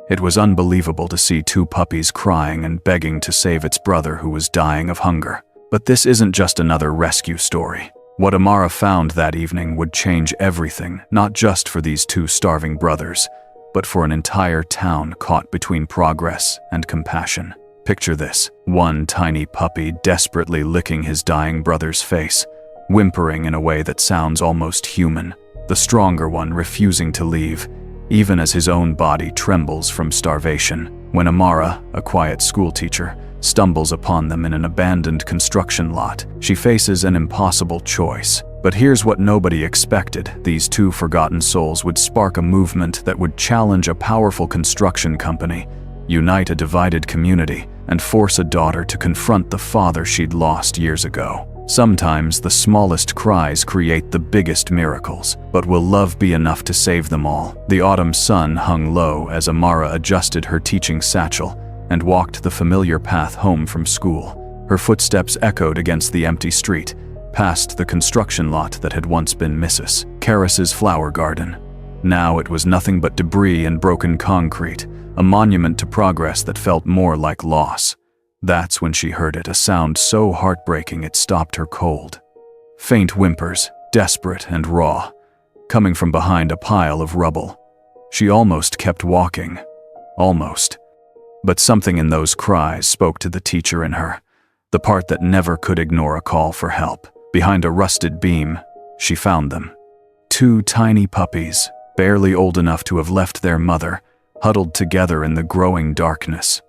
It was unbelievable to see two puppies crying and begging to save its brother who was dying of hunger. But this isn't just another rescue story. What Amara found that evening would change everything, not just for these two starving brothers, but for an entire town caught between progress and compassion. Picture this: one tiny puppy desperately licking his dying brother's face, whimpering in a way that sounds almost human. The stronger one refusing to leave, even as his own body trembles from starvation. When Amara, a quiet schoolteacher, stumbles upon them in an abandoned construction lot, she faces an impossible choice. But here's what nobody expected: these two forgotten souls would spark a movement that would challenge a powerful construction company, unite a divided community, and force a daughter to confront the father she'd lost years ago. Sometimes the smallest cries create the biggest miracles, but will love be enough to save them all? The autumn sun hung low as Amara adjusted her teaching satchel and walked the familiar path home from school. Her footsteps echoed against the empty street, past the construction lot that had once been Mrs. Karras's flower garden. Now it was nothing but debris and broken concrete, a monument to progress that felt more like loss. That's when she heard it, a sound so heartbreaking it stopped her cold. Faint whimpers, desperate and raw, coming from behind a pile of rubble. She almost kept walking. Almost. But something in those cries spoke to the teacher in her, the part that never could ignore a call for help. Behind a rusted beam, she found them. Two tiny puppies, barely old enough to have left their mother, huddled together in the growing darkness.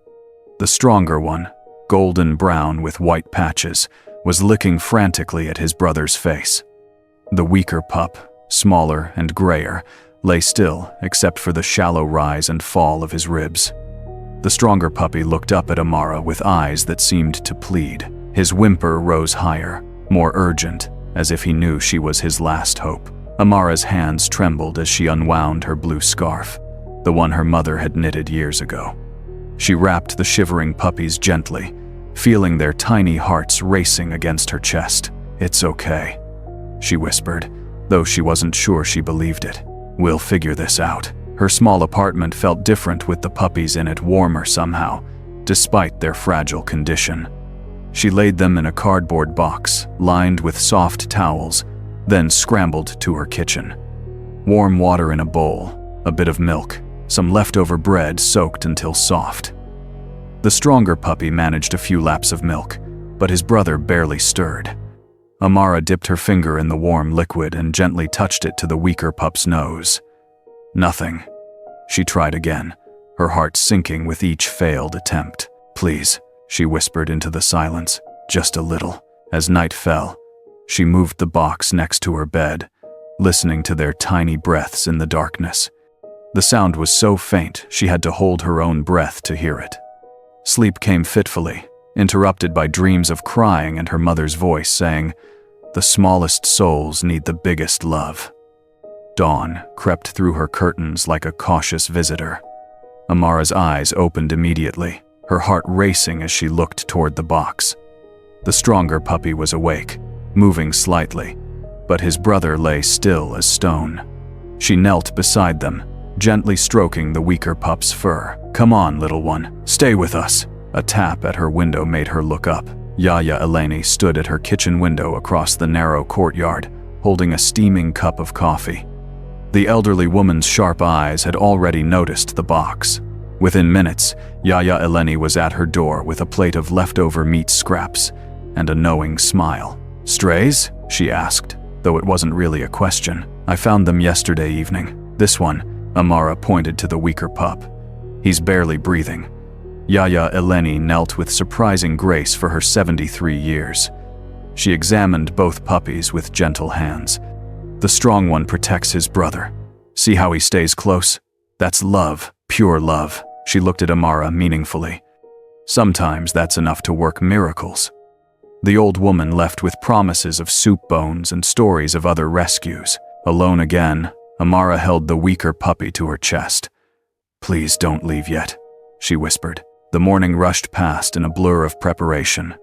The stronger one, golden brown with white patches, was licking frantically at his brother's face. The weaker pup, smaller and grayer, lay still except for the shallow rise and fall of his ribs. The stronger puppy looked up at Amara with eyes that seemed to plead. His whimper rose higher, more urgent, as if he knew she was his last hope. Amara's hands trembled as she unwound her blue scarf, the one her mother had knitted years ago. She wrapped the shivering puppies gently, feeling their tiny hearts racing against her chest. "It's okay," she whispered, though she wasn't sure she believed it. "We'll figure this out." Her small apartment felt different with the puppies in it, warmer somehow, despite their fragile condition. She laid them in a cardboard box, lined with soft towels, then scrambled to her kitchen. Warm water in a bowl, a bit of milk, some leftover bread soaked until soft. The stronger puppy managed a few laps of milk, but his brother barely stirred. Amara dipped her finger in the warm liquid and gently touched it to the weaker pup's nose. Nothing. She tried again, her heart sinking with each failed attempt. "Please," she whispered into the silence, "just a little." As night fell, she moved the box next to her bed, listening to their tiny breaths in the darkness. The sound was so faint she had to hold her own breath to hear it. Sleep came fitfully, interrupted by dreams of crying and her mother's voice saying, "The smallest souls need the biggest love." Dawn crept through her curtains like a cautious visitor. Amara's eyes opened immediately, her heart racing as she looked toward the box. The stronger puppy was awake, moving slightly, but his brother lay still as stone. She knelt beside them, gently stroking the weaker pup's fur. "Come on, little one, stay with us." A tap at her window made her look up. Yaya Eleni stood at her kitchen window across the narrow courtyard, holding a steaming cup of coffee. The elderly woman's sharp eyes had already noticed the box. Within minutes, Yaya Eleni was at her door with a plate of leftover meat scraps and a knowing smile. "Strays?" she asked, though it wasn't really a question. "I found them yesterday evening. This one," Amara pointed to the weaker pup. "He's barely breathing." Yaya Eleni knelt with surprising grace for her 73 years. She examined both puppies with gentle hands. "The strong one protects his brother. See how he stays close? That's love, pure love." She looked at Amara meaningfully. "Sometimes that's enough to work miracles." The old woman left with promises of soup bones and stories of other rescues. Alone again, Amara held the weaker puppy to her chest. "Please don't leave yet," she whispered. The morning rushed past in a blur of preparation.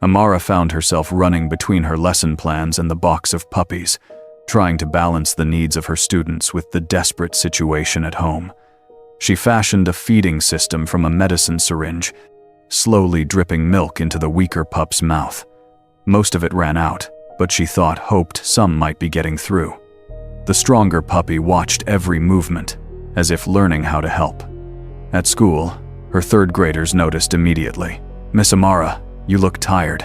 Amara found herself running between her lesson plans and the box of puppies, trying to balance the needs of her students with the desperate situation at home. She fashioned a feeding system from a medicine syringe, slowly dripping milk into the weaker pup's mouth. Most of it ran out, but she hoped some might be getting through. The stronger puppy watched every movement, as if learning how to help. At school, her third graders noticed immediately. "Miss Amara, you look tired,"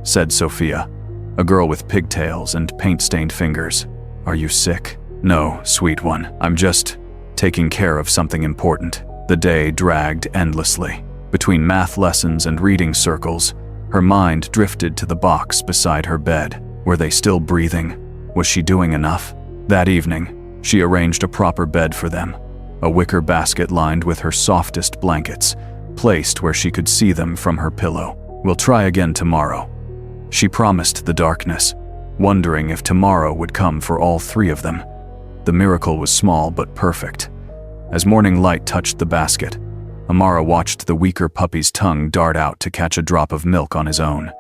said Sophia, a girl with pigtails and paint-stained fingers. "Are you sick?" "No, sweet one. I'm just taking care of something important." The day dragged endlessly. Between math lessons and reading circles, her mind drifted to the box beside her bed. Were they still breathing? Was she doing enough? That evening, she arranged a proper bed for them, a wicker basket lined with her softest blankets, placed where she could see them from her pillow. "We'll try again tomorrow," she promised the darkness, wondering if tomorrow would come for all three of them. The miracle was small but perfect. As morning light touched the basket, Amara watched the weaker puppy's tongue dart out to catch a drop of milk on his own.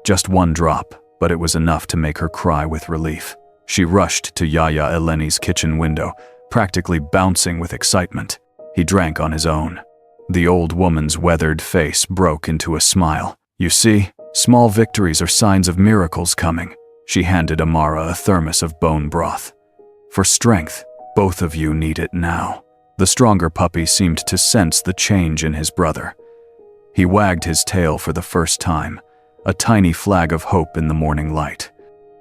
Just one drop, but it was enough to make her cry with relief. She rushed to Yaya Eleni's kitchen window, practically bouncing with excitement. He drank on his own. The old woman's weathered face broke into a smile. "You see, small victories are signs of miracles coming." She handed Amara a thermos of bone broth. "For strength, both of you need it now." The stronger puppy seemed to sense the change in his brother. He wagged his tail for the first time, a tiny flag of hope in the morning light.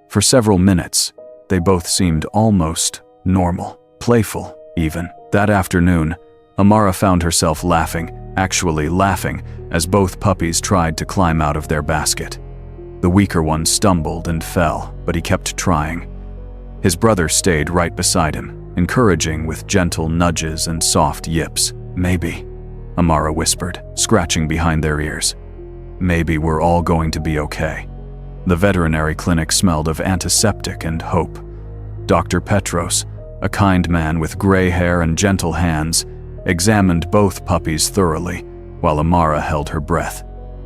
For several minutes, they both seemed almost normal, playful even. That afternoon, Amara found herself actually laughing, as both puppies tried to climb out of their basket. The weaker one stumbled and fell, but he kept trying. His brother stayed right beside him, encouraging with gentle nudges and soft yips. "Maybe," Amara whispered, scratching behind their ears. "Maybe we're all going to be okay." The veterinary clinic smelled of antiseptic and hope. Dr. Petros, a kind man with gray hair and gentle hands, examined both puppies thoroughly, while Amara held her breath.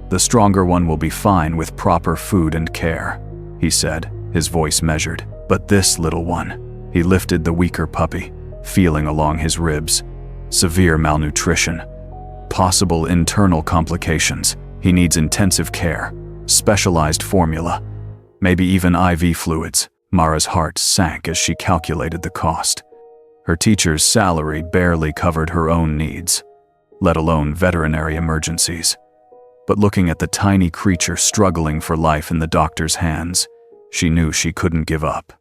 "The stronger one will be fine with proper food and care," he said, his voice measured. "But this little one," he lifted the weaker puppy, feeling along his ribs. "Severe malnutrition. Possible internal complications. He needs intensive care, specialized formula, maybe even IV fluids." Mara's heart sank as she calculated the cost. Her teacher's salary barely covered her own needs, let alone veterinary emergencies. But looking at the tiny creature struggling for life in the doctor's hands, she knew she couldn't give up.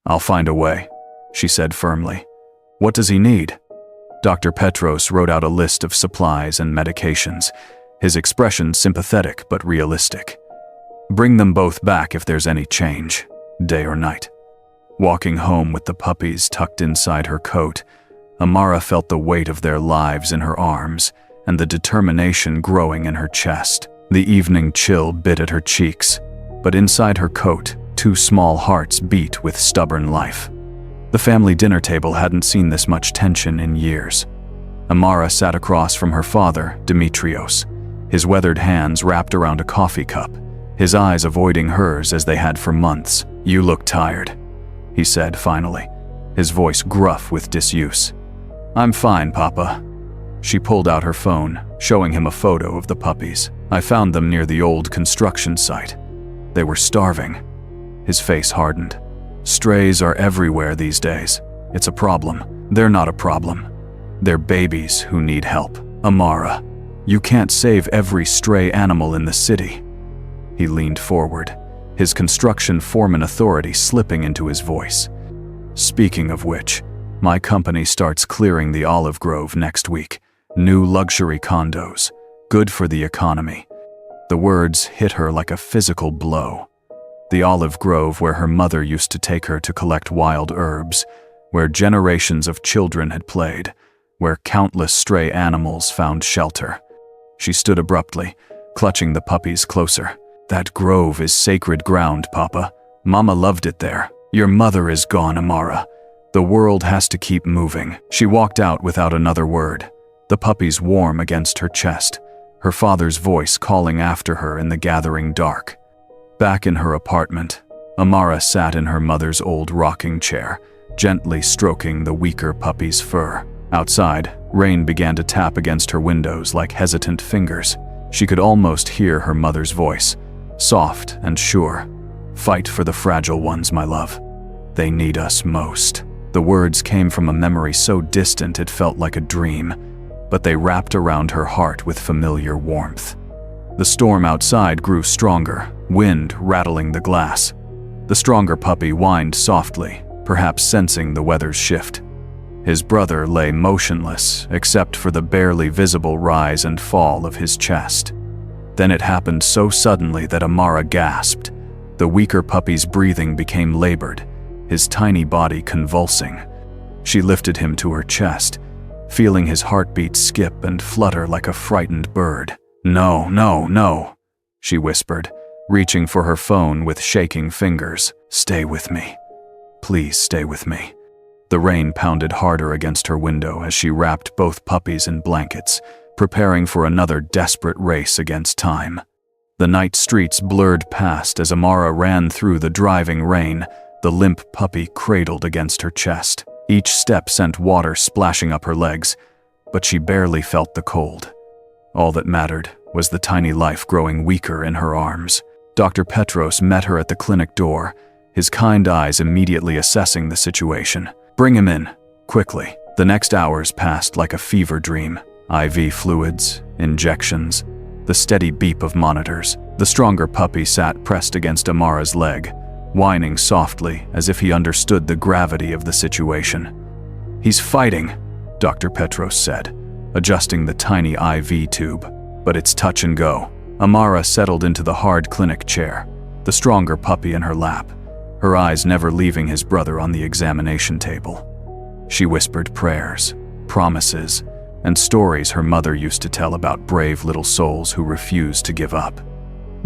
"I'll find a way," she said firmly. "What does he need?" Dr. Petros wrote out a list of supplies and medications, his expression sympathetic but realistic. "Bring them both back if there's any change, day or night." Walking home with the puppies tucked inside her coat, Amara felt the weight of their lives in her arms and the determination growing in her chest. The evening chill bit at her cheeks, but inside her coat, two small hearts beat with stubborn life. The family dinner table hadn't seen this much tension in years. Amara sat across from her father, Dimitrios, his weathered hands wrapped around a coffee cup, his eyes avoiding hers as they had for months. "You look tired," he said finally, his voice gruff with disuse. "I'm fine, Papa." She pulled out her phone, showing him a photo of the puppies. "I found them near the old construction site. They were starving." His face hardened. "Strays are everywhere these days. It's a problem." "They're not a problem. They're babies who need help. Amara, you can't save every stray animal in the city." He leaned forward, his construction foreman authority slipping into his voice. "Speaking of which, my company starts clearing the olive grove next week. New luxury condos. Good for the economy." The words hit her like a physical blow. The olive grove where her mother used to take her to collect wild herbs, where generations of children had played, where countless stray animals found shelter. She stood abruptly, clutching the puppies closer. "That grove is sacred ground, Papa. Mama loved it there. Your mother is gone, Amara. The world has to keep moving." She walked out without another word, the puppies warm against her chest, her father's voice calling after her in the gathering dark. Back in her apartment, Amara sat in her mother's old rocking chair, gently stroking the weaker puppy's fur. Outside, Rain began to tap against her windows like hesitant fingers. She could almost hear her mother's voice, soft and sure. "Fight for the fragile ones, my love. They need us most." The words came from a memory so distant it felt like a dream, but they wrapped around her heart with familiar warmth. The storm outside grew stronger, wind rattling the glass. The stronger puppy whined softly, perhaps sensing the weather's shift. His brother lay motionless, except for the barely visible rise and fall of his chest. Then it happened so suddenly that Amara gasped. The weaker puppy's breathing became labored, his tiny body convulsing. She lifted him to her chest, feeling his heartbeat skip and flutter like a frightened bird. "No, no, no," she whispered, reaching for her phone with shaking fingers. "Stay with me. Please stay with me." The rain pounded harder against her window as she wrapped both puppies in blankets, preparing for another desperate race against time. The night streets blurred past as Amara ran through the driving rain, the limp puppy cradled against her chest. Each step sent water splashing up her legs, but she barely felt the cold. All that mattered was the tiny life growing weaker in her arms. Dr. Petros met her at the clinic door, his kind eyes immediately assessing the situation. "Bring him in, quickly." The next hours passed like a fever dream. IV fluids, injections, the steady beep of monitors. The stronger puppy sat pressed against Amara's leg, whining softly as if he understood the gravity of the situation. "He's fighting," Dr. Petros said, adjusting the tiny IV tube. "But it's touch and go." Amara settled into the hard clinic chair, the stronger puppy in her lap, her eyes never leaving his brother on the examination table. She whispered prayers, promises, and stories her mother used to tell about brave little souls who refused to give up.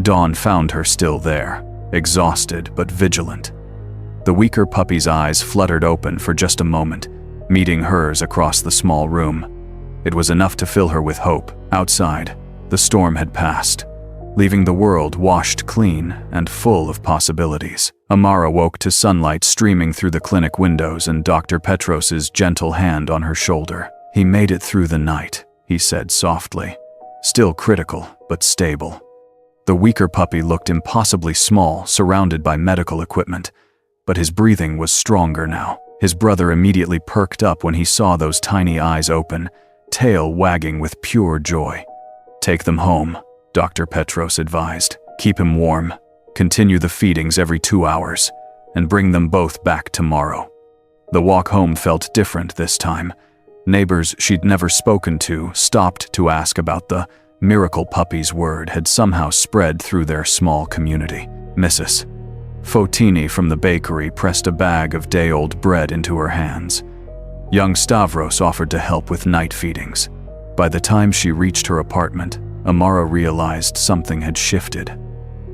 Dawn found her still there, exhausted but vigilant. The weaker puppy's eyes fluttered open for just a moment, meeting hers across the small room. It was enough to fill her with hope. Outside, the storm had passed, leaving the world washed clean and full of possibilities. Amara woke to sunlight streaming through the clinic windows and Dr. Petros's gentle hand on her shoulder. "He made it through the night," he said softly, still critical but stable. The weaker puppy looked impossibly small, surrounded by medical equipment, but his breathing was stronger now. His brother immediately perked up when he saw those tiny eyes open, tail wagging with pure joy. "Take them home," Dr. Petros advised. "Keep him warm, continue the feedings every 2 hours, and bring them both back tomorrow." The walk home felt different this time. Neighbors she'd never spoken to stopped to ask about the miracle puppy's word had somehow spread through their small community. Mrs. Fotini from the bakery pressed a bag of day-old bread into her hands. Young Stavros offered to help with night feedings. By the time she reached her apartment, Amara realized something had shifted.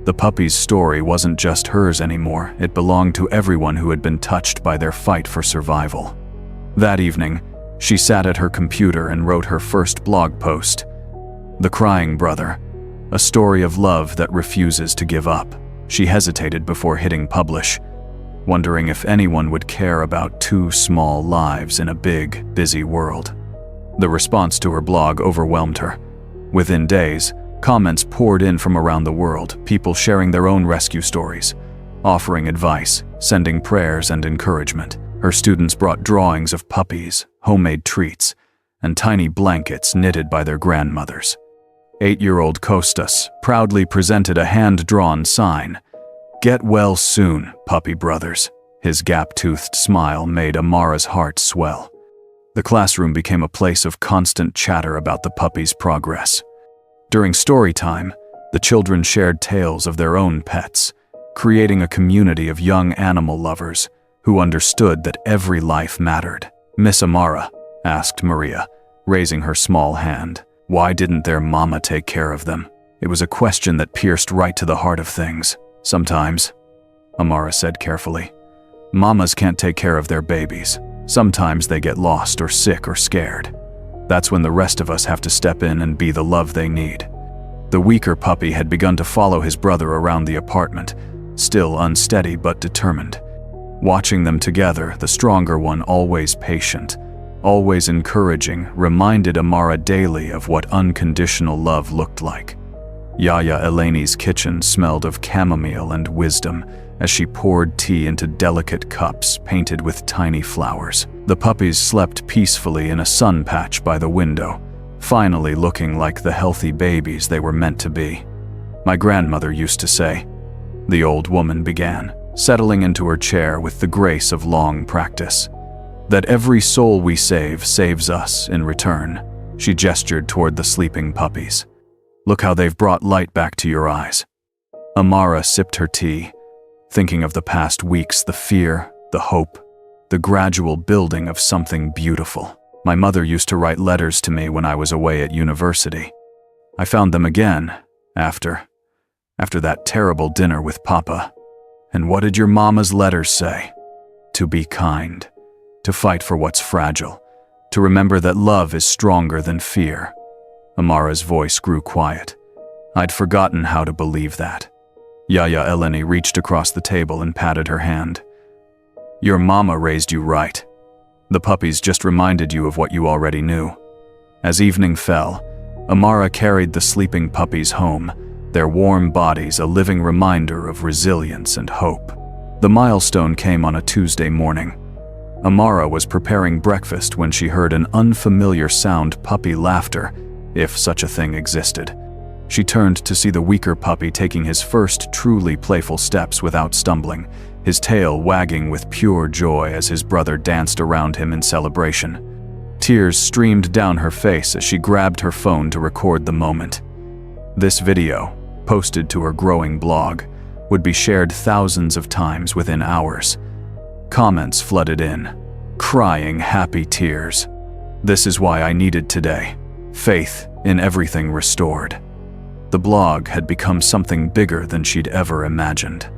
The puppy's story wasn't just hers anymore, it belonged to everyone who had been touched by their fight for survival. That evening, she sat at her computer and wrote her first blog post, "The Crying Brother, a story of love that refuses to give up." She hesitated before hitting publish, wondering if anyone would care about 2 small lives in a big, busy world. The response to her blog overwhelmed her. Within days, comments poured in from around the world, people sharing their own rescue stories, offering advice, sending prayers and encouragement. Her students brought drawings of puppies, homemade treats, and tiny blankets knitted by their grandmothers. 8-year-old Kostas proudly presented a hand-drawn sign, "Get well soon, puppy brothers." His gap-toothed smile made Amara's heart swell. The classroom became a place of constant chatter about the puppy's progress. During story time, the children shared tales of their own pets, creating a community of young animal lovers who understood that every life mattered. "Miss Amara," asked Maria, raising her small hand, "why didn't their mama take care of them?" It was a question that pierced right to the heart of things. "Sometimes," Amara said carefully, "mamas can't take care of their babies. Sometimes they get lost or sick or scared. That's when the rest of us have to step in and be the love they need." The weaker puppy had begun to follow his brother around the apartment, still unsteady but determined. Watching them together, the stronger one always patient, always encouraging, reminded Amara daily of what unconditional love looked like. Yaya Eleni's kitchen smelled of chamomile and wisdom as she poured tea into delicate cups painted with tiny flowers. The puppies slept peacefully in a sun patch by the window, finally looking like the healthy babies they were meant to be. My grandmother used to say, the old woman began, settling into her chair with the grace of long practice, that every soul we save saves us in return. She gestured toward the sleeping puppies. Look how they've brought light back to your eyes. Amara sipped her tea, thinking of the past weeks, the fear, the hope, the gradual building of something beautiful. My mother used to write letters to me when I was away at university. I found them again after that terrible dinner with Papa. And what did your mama's letters say? To be kind, to fight for what's fragile, to remember that love is stronger than fear. Amara's voice grew quiet. I'd forgotten how to believe that. Yaya Eleni reached across the table and patted her hand. Your mama raised you right. The puppies just reminded you of what you already knew. As evening fell, Amara carried the sleeping puppies home, their warm bodies a living reminder of resilience and hope. The milestone came on a Tuesday morning. Amara was preparing breakfast when she heard an unfamiliar sound, puppy laughter, if such a thing existed. She turned to see the weaker puppy taking his first truly playful steps without stumbling, his tail wagging with pure joy as his brother danced around him in celebration. Tears streamed down her face as she grabbed her phone to record the moment. This video, posted to her growing blog, would be shared thousands of times within hours. Comments flooded in, crying happy tears. This is why I needed today. Faith in everything restored. The blog had become something bigger than she'd ever imagined.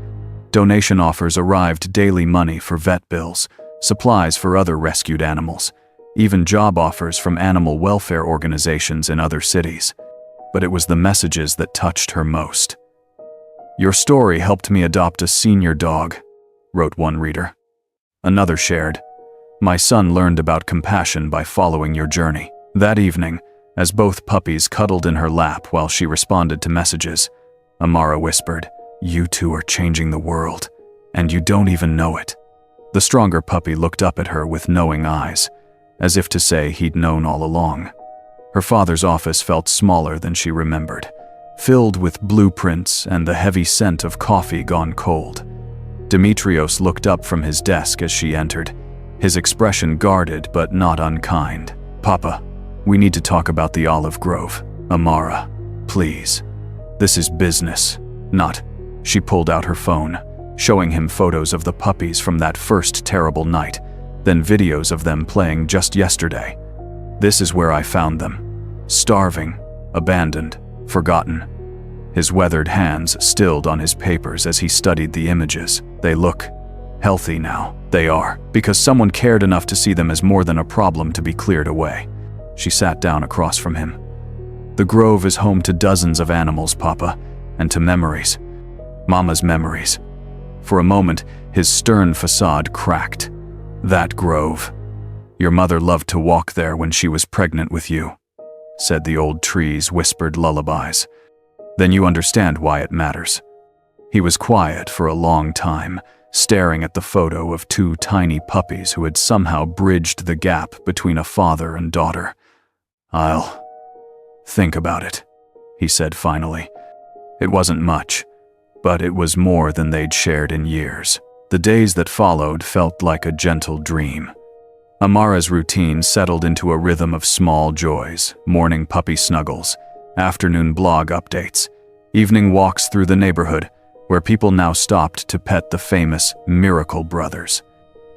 Donation offers arrived, daily money for vet bills, supplies for other rescued animals, even job offers from animal welfare organizations in other cities. But it was the messages that touched her most. Your story helped me adopt a senior dog, wrote one reader. Another shared, my son learned about compassion by following your journey. That evening, as both puppies cuddled in her lap while she responded to messages, Amara whispered, you two are changing the world, and you don't even know it. The stronger puppy looked up at her with knowing eyes, as if to say he'd known all along. Her father's office felt smaller than she remembered, filled with blueprints and the heavy scent of coffee gone cold. Demetrios looked up from his desk as she entered, his expression guarded but not unkind. Papa, we need to talk about the olive grove. Amara, please. This is business, not. She pulled out her phone, showing him photos of the puppies from that first terrible night, then videos of them playing just yesterday. This is where I found them. Starving, abandoned, forgotten. His weathered hands stilled on his papers as he studied the images. They look healthy now. They are, because someone cared enough to see them as more than a problem to be cleared away. She sat down across from him. The grove is home to dozens of animals, Papa, and to memories. Mama's memories. For a moment, his stern facade cracked. That grove. Your mother loved to walk there when she was pregnant with you, said the old trees whispered lullabies. Then you understand why it matters. He was quiet for a long time, staring at the photo of two tiny puppies who had somehow bridged the gap between a father and daughter. I'll think about it, he said finally. It wasn't much, but it was more than they'd shared in years. The days that followed felt like a gentle dream. Amara's routine settled into a rhythm of small joys, morning puppy snuggles, afternoon blog updates, evening walks through the neighborhood, where people now stopped to pet the famous Miracle Brothers.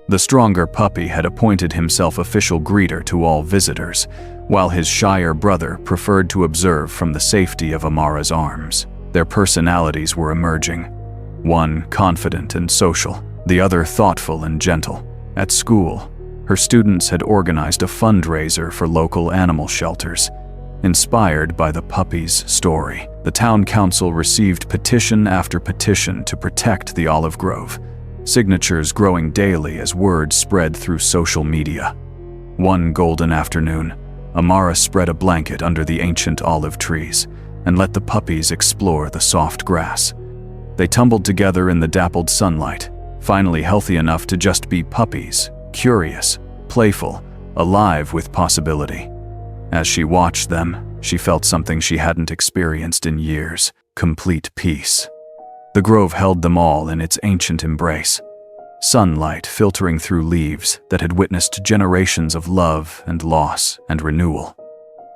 The stronger puppy had appointed himself official greeter to all visitors, while his shyer brother preferred to observe from the safety of Amara's arms. Their personalities were emerging. One confident and social, the other thoughtful and gentle. At school, her students had organized a fundraiser for local animal shelters. Inspired by the puppy's story, the town council received petition after petition to protect the olive grove, signatures growing daily as word spread through social media. One golden afternoon, Amara spread a blanket under the ancient olive trees and let the puppies explore the soft grass. They tumbled together in the dappled sunlight, finally healthy enough to just be puppies, curious, playful, alive with possibility. As she watched them, she felt something she hadn't experienced in years: complete peace. The grove held them all in its ancient embrace, sunlight filtering through leaves that had witnessed generations of love and loss and renewal.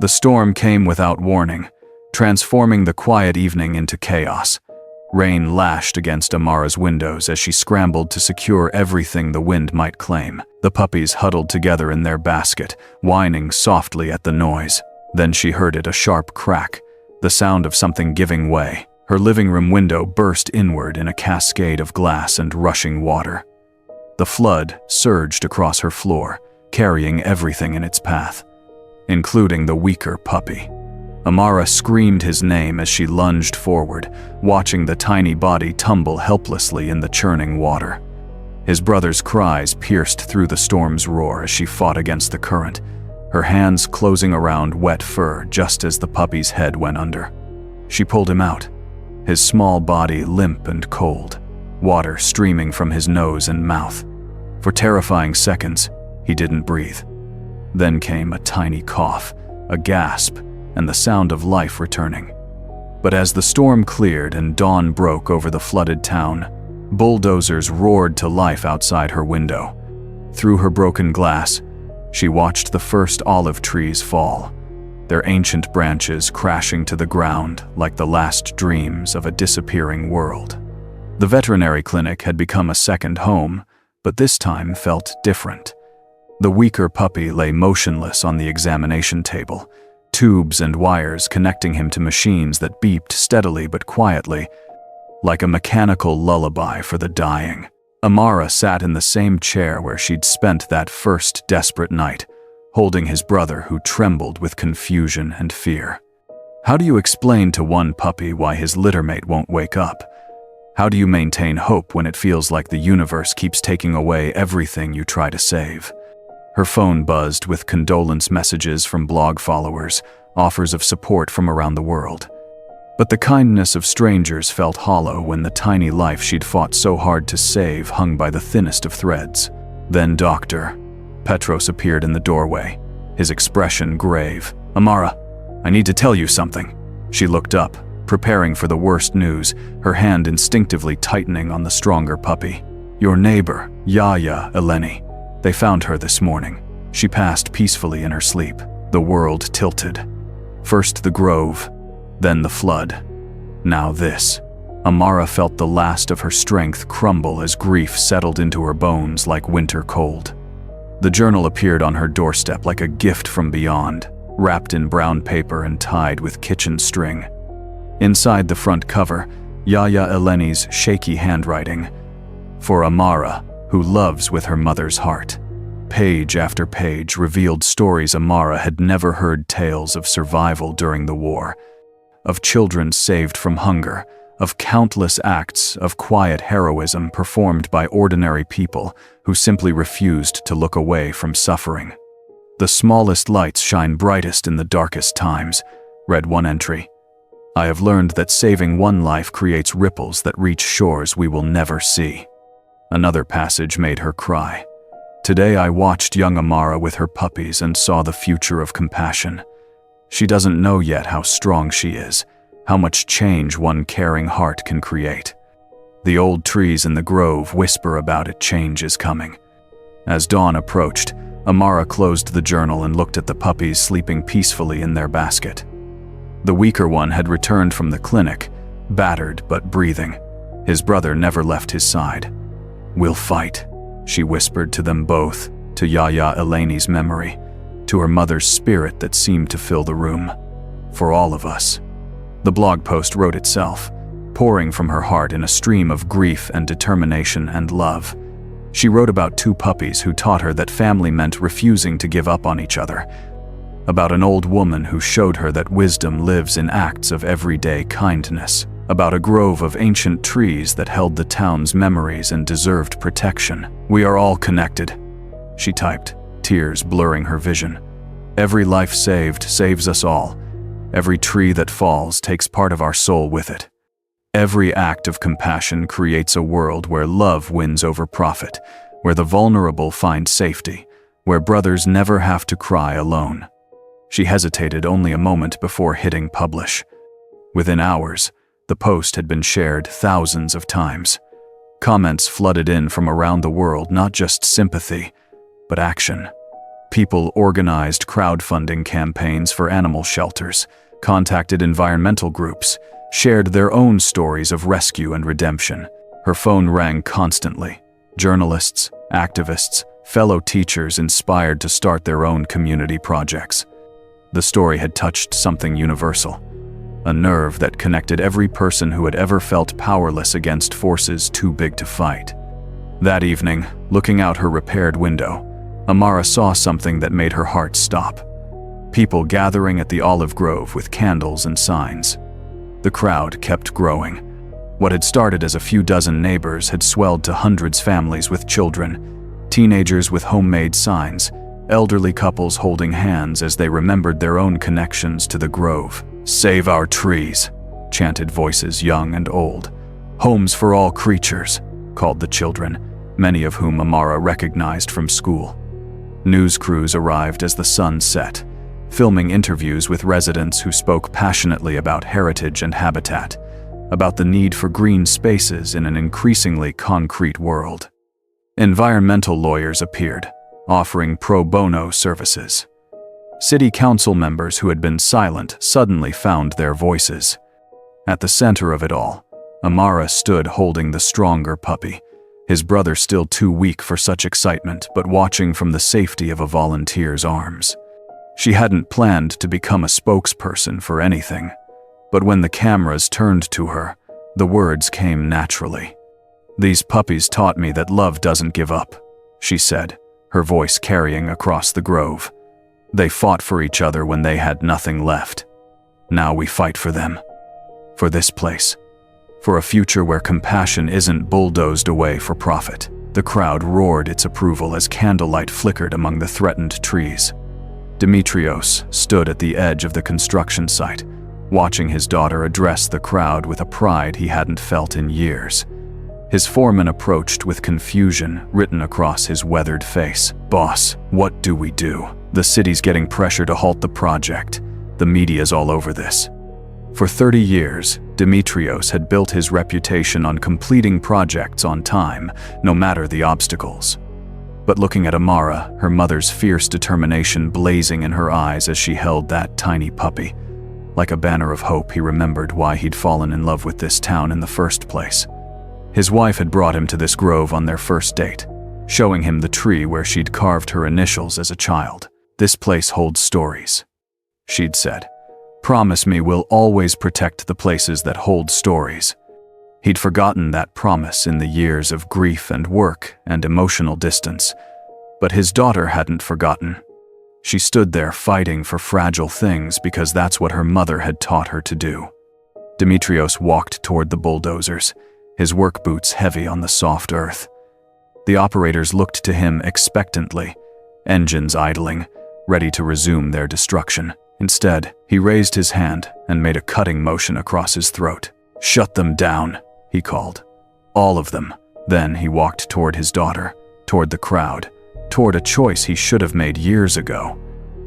The storm came without warning, transforming the quiet evening into chaos. Rain lashed against Amara's windows as she scrambled to secure everything the wind might claim. The puppies huddled together in their basket, whining softly at the noise. Then she heard it, a sharp crack, the sound of something giving way. Her living room window burst inward in a cascade of glass and rushing water. The flood surged across her floor, carrying everything in its path, including the weaker puppy. Amara screamed his name as she lunged forward, watching the tiny body tumble helplessly in the churning water. His brother's cries pierced through the storm's roar as she fought against the current, her hands closing around wet fur just as the puppy's head went under. She pulled him out, his small body limp and cold, water streaming from his nose and mouth. For terrifying seconds, he didn't breathe. Then came a tiny cough, a gasp, and the sound of life returning. But as the storm cleared and dawn broke over the flooded town, bulldozers roared to life outside her window. Through her broken glass, she watched the first olive trees fall, their ancient branches crashing to the ground like the last dreams of a disappearing world. The veterinary clinic had become a second home, but this time felt different. The weaker puppy lay motionless on the examination table, tubes and wires connecting him to machines that beeped steadily but quietly, like a mechanical lullaby for the dying. Amara sat in the same chair where she'd spent that first desperate night, holding his brother who trembled with confusion and fear. How do you explain to one puppy why his littermate won't wake up? How do you maintain hope when it feels like the universe keeps taking away everything you try to save? Her phone buzzed with condolence messages from blog followers, offers of support from around the world. But the kindness of strangers felt hollow when the tiny life she'd fought so hard to save hung by the thinnest of threads. Then Dr. Petros appeared in the doorway, his expression grave. "Amara, I need to tell you something." She looked up, preparing for the worst news, her hand instinctively tightening on the stronger puppy. "Your neighbor, Yaya Eleni. They found her this morning. She passed peacefully in her sleep." The world tilted. First the grove, then the flood. Now this. Amara felt the last of her strength crumble as grief settled into her bones like winter cold. The journal appeared on her doorstep like a gift from beyond, wrapped in brown paper and tied with kitchen string. Inside the front cover, Yaya Eleni's shaky handwriting. "For Amara, who loves with her mother's heart." Page after page revealed stories Amara had never heard, tales of survival during the war, of children saved from hunger, of countless acts of quiet heroism performed by ordinary people who simply refused to look away from suffering. "The smallest lights shine brightest in the darkest times," read one entry. "I have learned that saving one life creates ripples that reach shores we will never see." Another passage made her cry. "Today I watched young Amara with her puppies and saw the future of compassion. She doesn't know yet how strong she is, how much change one caring heart can create. The old trees in the grove whisper about it, change is coming." As dawn approached, Amara closed the journal and looked at the puppies sleeping peacefully in their basket. The weaker one had returned from the clinic, battered but breathing. His brother never left his side. "We'll fight," she whispered to them both, to Yaya Eleni's memory, to her mother's spirit that seemed to fill the room. "For all of us." The blog post wrote itself, pouring from her heart in a stream of grief and determination and love. She wrote about two puppies who taught her that family meant refusing to give up on each other, about an old woman who showed her that wisdom lives in acts of everyday kindness, about a grove of ancient trees that held the town's memories and deserved protection. "We are all connected," she typed, tears blurring her vision. Every life saved saves us all. Every tree that falls takes part of our soul with it. Every act of compassion creates a world where love wins over profit, where the vulnerable find safety, where brothers never have to cry alone. She hesitated only a moment before hitting publish. Within hours, the post had been shared thousands of times. Comments flooded in from around the world, not just sympathy, but action. People organized crowdfunding campaigns for animal shelters, contacted environmental groups, shared their own stories of rescue and redemption. Her phone rang constantly. Journalists, activists, fellow teachers inspired to start their own community projects. The story had touched something universal, a nerve that connected every person who had ever felt powerless against forces too big to fight. That evening, looking out her repaired window, Amara saw something that made her heart stop. People gathering at the olive grove with candles and signs. The crowd kept growing. What had started as a few dozen neighbors had swelled to hundreds of families with children, teenagers with homemade signs, elderly couples holding hands as they remembered their own connections to the grove. "Save our trees," chanted voices young and old. "Homes for all creatures," called the children, many of whom Amara recognized from school. News crews arrived as the sun set, filming interviews with residents who spoke passionately about heritage and habitat, about the need for green spaces in an increasingly concrete world. Environmental lawyers appeared, offering pro bono services. City council members who had been silent suddenly found their voices. At the center of it all, Amara stood holding the stronger puppy, his brother still too weak for such excitement, but watching from the safety of a volunteer's arms. She hadn't planned to become a spokesperson for anything, but when the cameras turned to her, the words came naturally. "These puppies taught me that love doesn't give up," she said, her voice carrying across the grove. "They fought for each other when they had nothing left. Now we fight for them. For this place. For a future where compassion isn't bulldozed away for profit." The crowd roared its approval as candlelight flickered among the threatened trees. Demetrios stood at the edge of the construction site, watching his daughter address the crowd with a pride he hadn't felt in years. His foreman approached with confusion written across his weathered face. "Boss, what do we do? The city's getting pressure to halt the project. The media's all over this." For 30 years, Demetrios had built his reputation on completing projects on time, no matter the obstacles. But looking at Amara, her mother's fierce determination blazing in her eyes as she held that tiny puppy, like a banner of hope, he remembered why he'd fallen in love with this town in the first place. His wife had brought him to this grove on their first date, showing him the tree where she'd carved her initials as a child. "This place holds stories," she'd said. "Promise me we'll always protect the places that hold stories." He'd forgotten that promise in the years of grief and work and emotional distance, but his daughter hadn't forgotten. She stood there fighting for fragile things because that's what her mother had taught her to do. Demetrios walked toward the bulldozers, his work boots heavy on the soft earth. The operators looked to him expectantly, engines idling, ready to resume their destruction. Instead, he raised his hand and made a cutting motion across his throat. "Shut them down," he called. "All of them." Then he walked toward his daughter, toward the crowd, toward a choice he should have made years ago.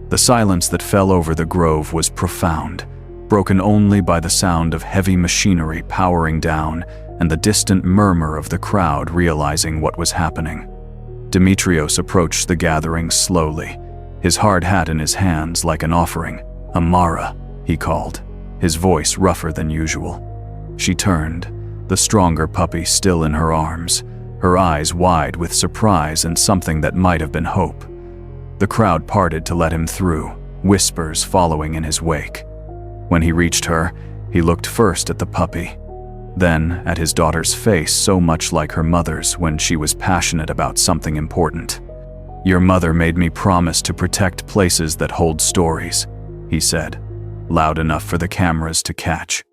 The silence that fell over the grove was profound, broken only by the sound of heavy machinery powering down and the distant murmur of the crowd realizing what was happening. Demetrios approached the gathering slowly, his hard hat in his hands like an offering. "Amara," he called, his voice rougher than usual. She turned, the stronger puppy still in her arms, her eyes wide with surprise and something that might have been hope. The crowd parted to let him through, whispers following in his wake. When he reached her, he looked first at the puppy, then at his daughter's face so much like her mother's when she was passionate about something important. "Your mother made me promise to protect places that hold stories," he said, loud enough for the cameras to catch.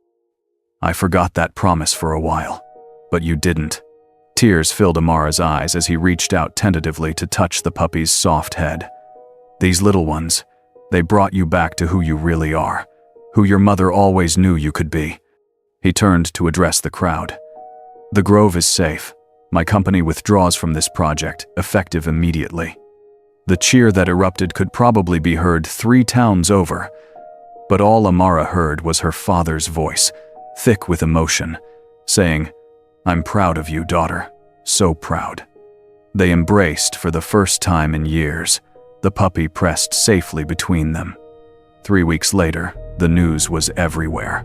"I forgot that promise for a while, but you didn't." Tears filled Amara's eyes as he reached out tentatively to touch the puppy's soft head. These little ones, they brought you back to who you really are, who your mother always knew you could be." He turned to address the crowd. "The grove is safe. My company withdraws from this project, effective immediately." The cheer that erupted could probably be heard 3 towns over, but all Amara heard was her father's voice, thick with emotion, saying, "I'm proud of you, daughter, so proud." They embraced for the first time in years, the puppy pressed safely between them. 3 weeks later, the news was everywhere.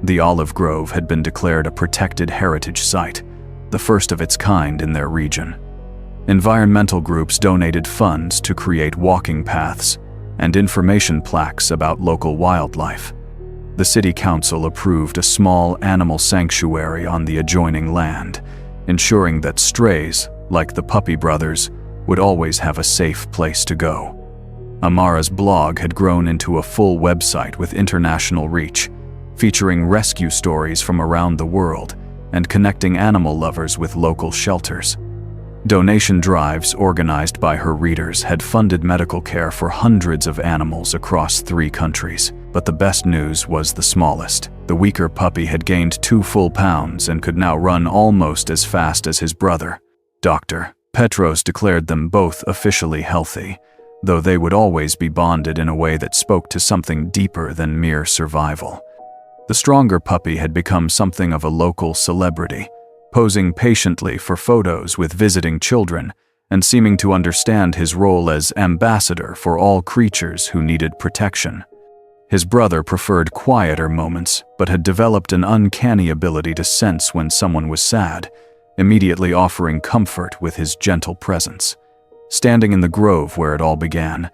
The olive grove had been declared a protected heritage site, the first of its kind in their region. Environmental groups donated funds to create walking paths and information plaques about local wildlife. The city council approved a small animal sanctuary on the adjoining land, ensuring that strays, like the puppy brothers, would always have a safe place to go. Amara's blog had grown into a full website with international reach, featuring rescue stories from around the world and connecting animal lovers with local shelters. Donation drives organized by her readers had funded medical care for hundreds of animals across 3 countries. But the best news was the smallest. The weaker puppy had gained 2 full pounds and could now run almost as fast as his brother. Dr. Petros declared them both officially healthy, though they would always be bonded in a way that spoke to something deeper than mere survival. The stronger puppy had become something of a local celebrity, posing patiently for photos with visiting children and seeming to understand his role as ambassador for all creatures who needed protection. His brother preferred quieter moments, but had developed an uncanny ability to sense when someone was sad, immediately offering comfort with his gentle presence. Standing in the grove where it all began,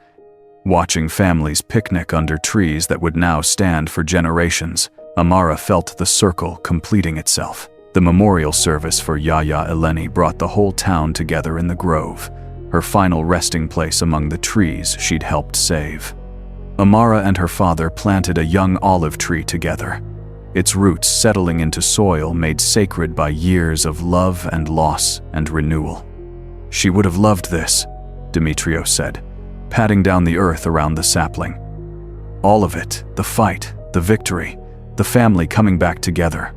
watching families picnic under trees that would now stand for generations, Amara felt the circle completing itself. The memorial service for Yaya Eleni brought the whole town together in the grove, her final resting place among the trees she'd helped save. Amara and her father planted a young olive tree together, its roots settling into soil made sacred by years of love and loss and renewal. "She would have loved this," Demetrios said, patting down the earth around the sapling. "All of it, the fight, the victory, the family coming back together."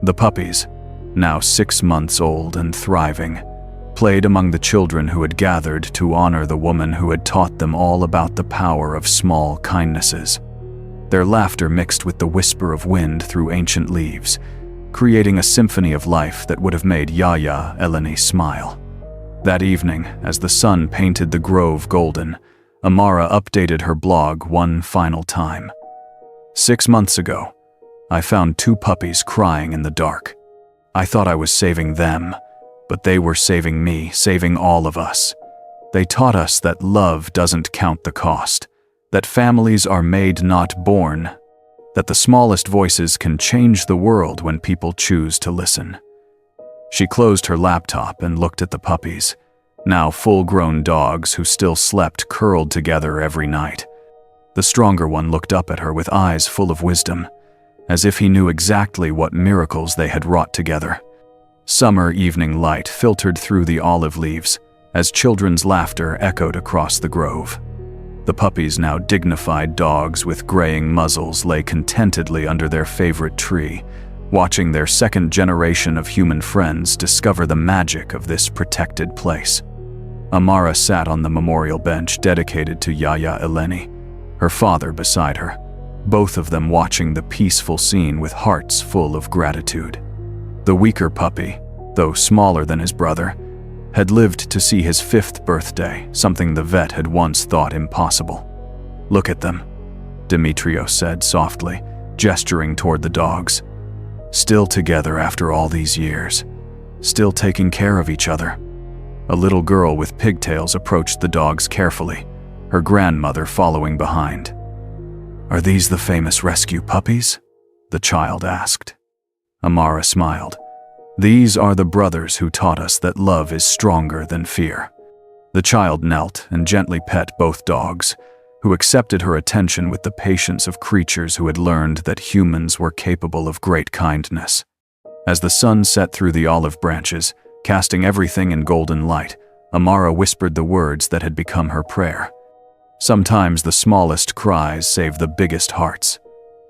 The puppies, now 6 months old and thriving, played among the children who had gathered to honor the woman who had taught them all about the power of small kindnesses. Their laughter mixed with the whisper of wind through ancient leaves, creating a symphony of life that would have made Yaya Eleni smile. That evening, as the sun painted the grove golden, Amara updated her blog one final time. "6 months ago, I found 2 puppies crying in the dark. I thought I was saving them, but they were saving me, saving all of us. They taught us that love doesn't count the cost, that families are made not born, that the smallest voices can change the world when people choose to listen." She closed her laptop and looked at the puppies, now full-grown dogs who still slept curled together every night. The stronger one looked up at her with eyes full of wisdom, as if he knew exactly what miracles they had wrought together. Summer evening light filtered through the olive leaves as children's laughter echoed across the grove. The puppies, now dignified dogs with graying muzzles, lay contentedly under their favorite tree, watching their second generation of human friends discover the magic of this protected place. Amara sat on the memorial bench dedicated to Yaya Eleni, her father beside her, both of them watching the peaceful scene with hearts full of gratitude. The weaker puppy, though smaller than his brother, had lived to see his 5th birthday, something the vet had once thought impossible. "Look at them," Demetrios said softly, gesturing toward the dogs. "Still together after all these years, still taking care of each other." A little girl with pigtails approached the dogs carefully, her grandmother following behind. "Are these the famous rescue puppies?" the child asked. Amara smiled. "These are the brothers who taught us that love is stronger than fear." The child knelt and gently pet both dogs, who accepted her attention with the patience of creatures who had learned that humans were capable of great kindness. As the sun set through the olive branches, casting everything in golden light, Amara whispered the words that had become her prayer. Sometimes the smallest cries save the biggest hearts.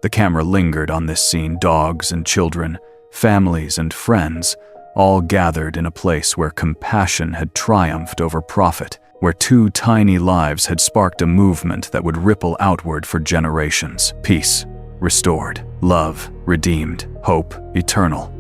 The camera lingered on this scene, dogs and children, families and friends, all gathered in a place where compassion had triumphed over profit, where two tiny lives had sparked a movement that would ripple outward for generations. Peace restored, love redeemed, hope eternal.